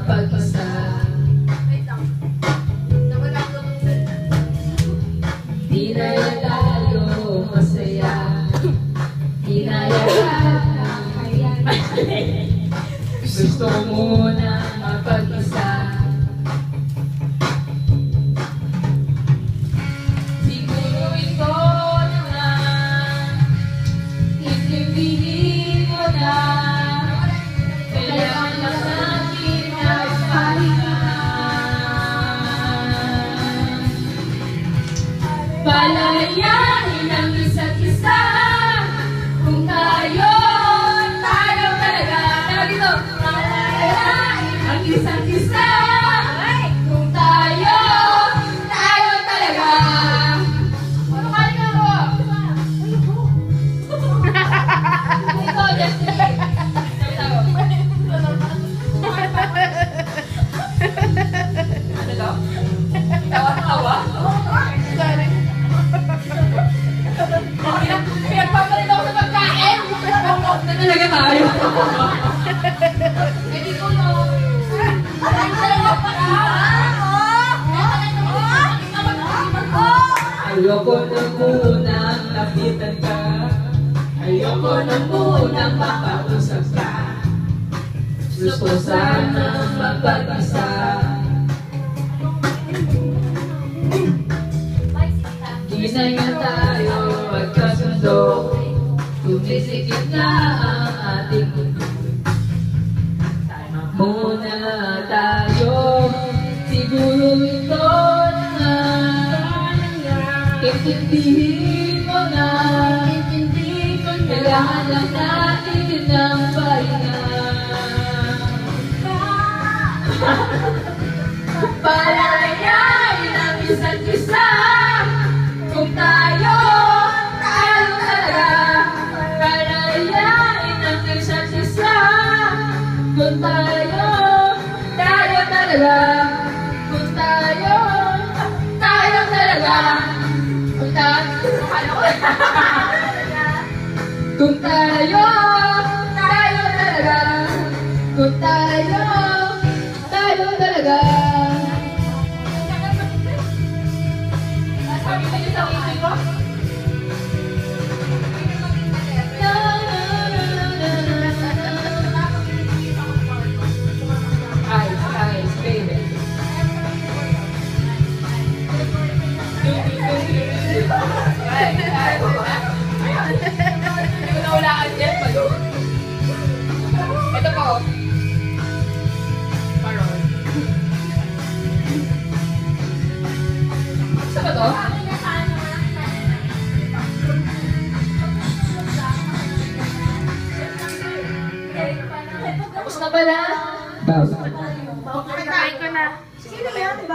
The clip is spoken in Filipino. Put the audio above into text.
mapag-isa. Di na yan tayo masaya. Di na yan gusto mo na mapag-isa. Siguro ito na nga, itindihin mo na kailangan lang natin magpahinga. Palayain ang isa't isa kung tayo talaga. Dito, palayain ang isa't isa kung tayo talaga. Ano ka rin ako? Ito, Justin. Ano daw? Tawa-tawa? Sorry. Pinagpapalit ako sa pagkain. Na talaga tayo. Hindi ko no. Ay, talaga pala. Ayoko na munang lapitan ka. Ayoko na munang makausap ka. Gusto sana mapag-isa. Di na nga tayo magkasundo. Tumisikip na ang ating mundo. Muna tayo, siguro ito na intindihin mo na, kailangan lang natin ng pahinga. Palayain ang isa't isa kung tayo talaga. Palayain ang isa't isa kung tayo talaga. Kung tayo talaga. Kung tayo talaga. Kung tayo talaga. Sabi kayo sa isip ko? Eyes, baby. Hindi ko nawalaan yan. Ito po. Parol. Gusto ba to? Tapos na pala. Kain ko na. Sino yan?